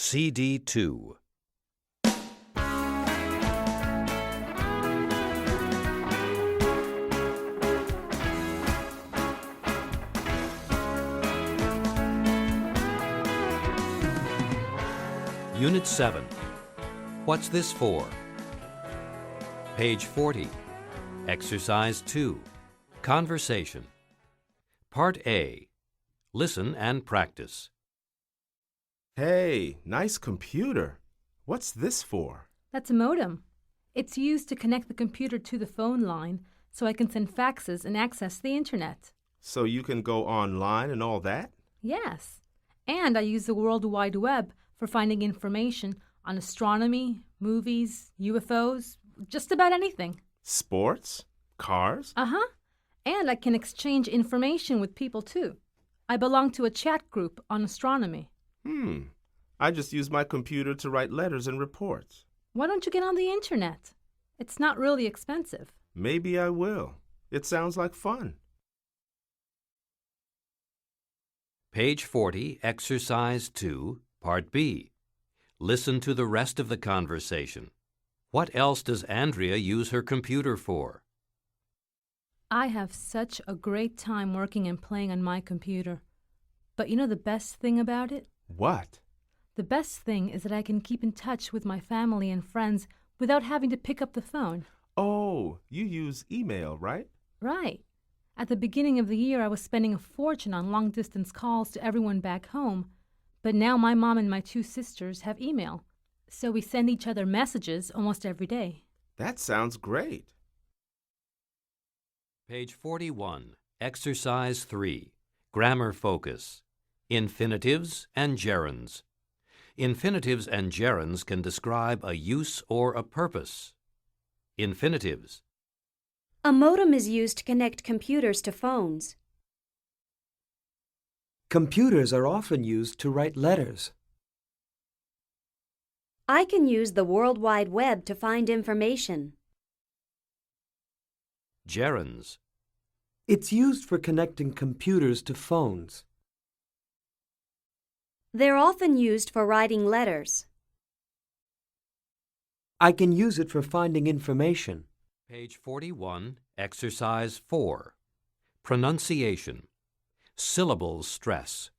CD2. Unit 7. What's this for? Page 40. Exercise 2. Conversation. Part A. Listen and practice. Hey, nice computer. What's this for? That's a modem. It's used to connect the computer to the phone line so I can send faxes and access the internet. So you can go online and all that? Yes. And I use the World Wide Web for finding information on astronomy, movies, UFOs, just about anything. Sports? Cars? Uh-huh. And I can exchange information with people too. I belong to a chat group on astronomy. I just use my computer to write letters and reports. Why don't you get on the internet? It's not really expensive. Maybe I will. It sounds like fun. Page 40, Exercise 2, Part B. Listen to the rest of the conversation. What else does Andrea use her computer for? I have such a great time working and playing on my computer. But you know the best thing about it? What? The best thing is that I can keep in touch with my family and friends without having to pick up the phone. Oh, you use email, right? Right. At the beginning of the year, I was spending a fortune on long-distance calls to everyone back home. But now my mom and my 2 sisters have email. So we send each other messages almost every day. That sounds great. Page 41, Exercise 3, Grammar Focus. Infinitives and gerunds. Infinitives and gerunds can describe a use or a purpose. Infinitives. A modem is used to connect computers to phones. Computers are often used to write letters. I can use the World Wide Web to find information. Gerunds. It's used for connecting computers to phones. They're often used for writing letters. I can use it for finding information. Page 41, Exercise 4. Pronunciation. Syllables stress.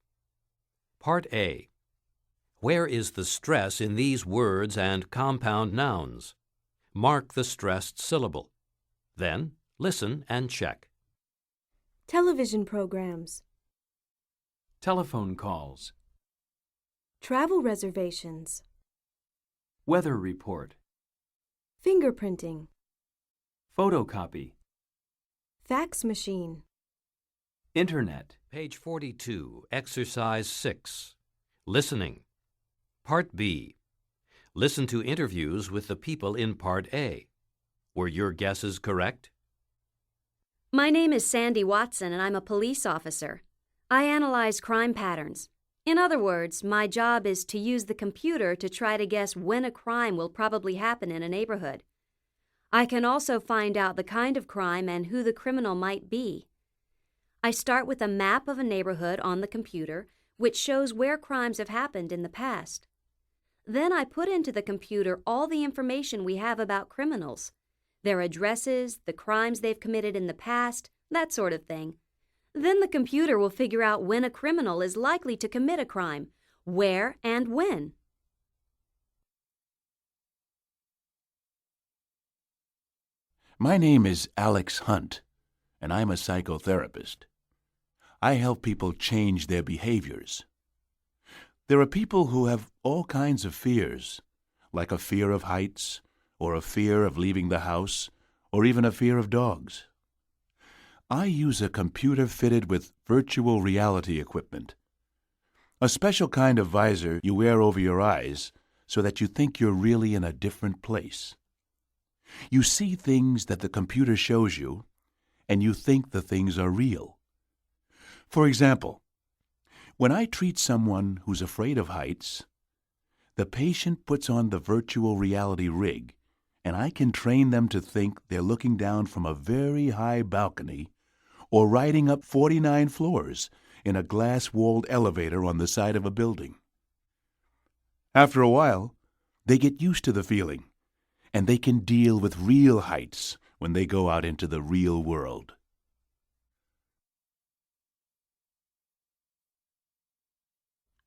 Part A. Where is the stress in these words and compound nouns? Mark the stressed syllable. Then, listen and check. Television programs, Telephone calls. travel reservations, Weather report. fingerprinting, Photocopy. fax machine, Internet. Page 42, Exercise 6. Listening. Part B. Listen to interviews with the people in Part A. Were your guesses correct? My name is Sandy Watson, and I'm a police officer. I analyze crime patterns. In other words, my job is to use the computer to try to guess when a crime will probably happen in a neighborhood. I can also find out the kind of crime and who the criminal might be. I start with a map of a neighborhood on the computer, which shows where crimes have happened in the past. Then I put into the computer all the information we have about criminals, their addresses, the crimes they've committed in the past, that sort of thing. Then the computer will figure out when a criminal is likely to commit a crime, where and when. My name is Alex Hunt, and I'm a psychotherapist. I help people change their behaviors. There are people who have all kinds of fears, like a fear of heights, or a fear of leaving the house, or even a fear of dogs. I use a computer fitted with virtual reality equipment, a special kind of visor you wear over your eyes so that you think you're really in a different place. You see things that the computer shows you, and you think the things are real. For example, when I treat someone who's afraid of heights, the patient puts on the virtual reality rig, and I can train them to think they're looking down from a very high balcony or riding up 49 floors in a glass-walled elevator on the side of a building. After a while, they get used to the feeling, and they can deal with real heights when they go out into the real world.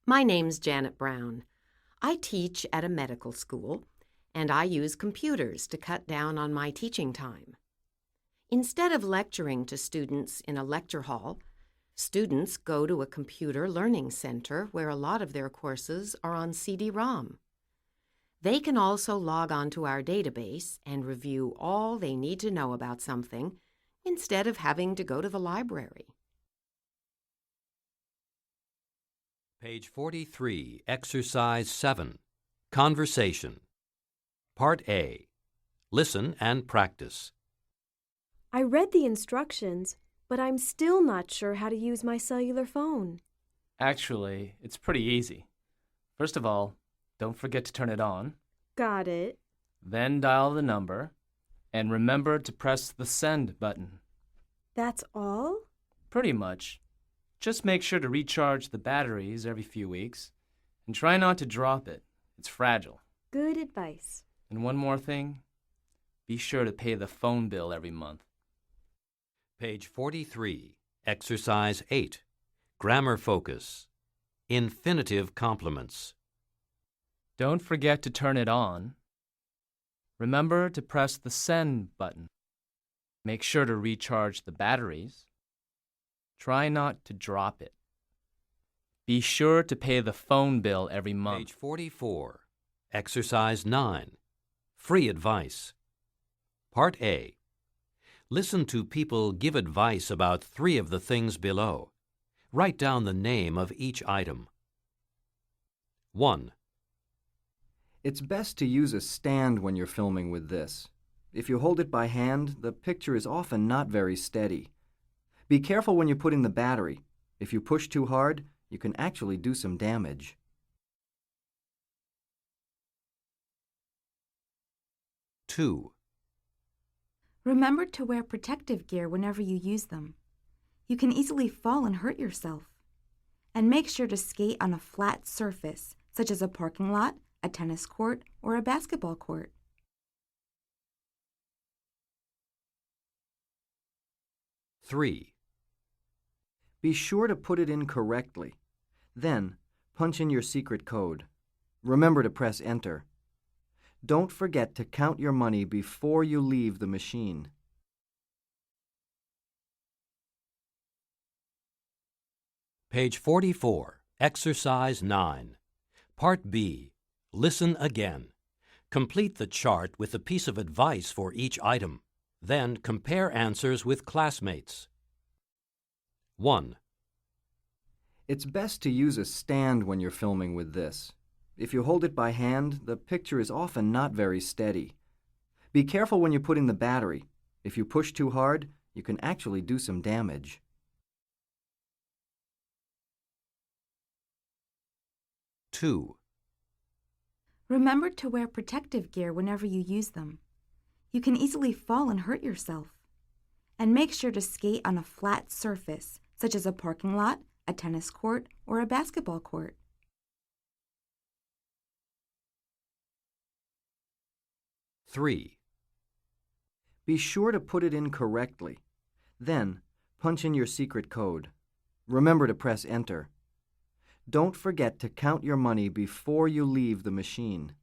My name's Janet Brown. I teach at a medical school, and I use computers to cut down on my teaching time. Instead of lecturing to students in a lecture hall, students go to a computer learning center where a lot of their courses are on CD-ROM. They can also log on to our database and review all they need to know about something instead of having to go to the library. Page 43, Exercise 7, Conversation. Part A. Listen and practice. I read the instructions, but I'm still not sure how to use my cellular phone. Actually, it's pretty easy. First of all, don't forget to turn it on. Got it. Then dial the number, and remember to press the send button. That's all? Pretty much. Just make sure to recharge the batteries every few weeks, and try not to drop it. It's fragile. Good advice. And one more thing, be sure to pay the phone bill every month. Page 43, Exercise 8, Grammar Focus. Infinitive complements. Don't forget to turn it on. Remember to press the send button. Make sure to recharge the batteries. Try not to drop it. Be sure to pay the phone bill every month. Page 44, Exercise 9, Free Advice. Part A. Listen to people give advice about 3 of the things below. Write down the name of each item. 1. It's best to use a stand when you're filming with this. If you hold it by hand, the picture is often not very steady. Be careful when you put in the battery. If you push too hard, you can actually do some damage. 2. Remember to wear protective gear whenever you use them. You can easily fall and hurt yourself. And make sure to skate on a flat surface, such as a parking lot, a tennis court, or a basketball court. 3. Be sure to put it in correctly. Then, punch in your secret code. Remember to press Enter. Don't forget to count your money before you leave the machine. Page 44, Exercise 9. Part B. Listen again. Complete the chart with a piece of advice for each item. Then compare answers with classmates. 1. It's best to use a stand when you're filming with this. If you hold it by hand, the picture is often not very steady. Be careful when you put in the battery. If you push too hard, you can actually do some damage. 2. Remember to wear protective gear whenever you use them. You can easily fall and hurt yourself. And make sure to skate on a flat surface, such as a parking lot, a tennis court, or a basketball court. 3. Be sure to put it in correctly. Then, punch in your secret code. Remember to press Enter. Don't forget to count your money before you leave the machine.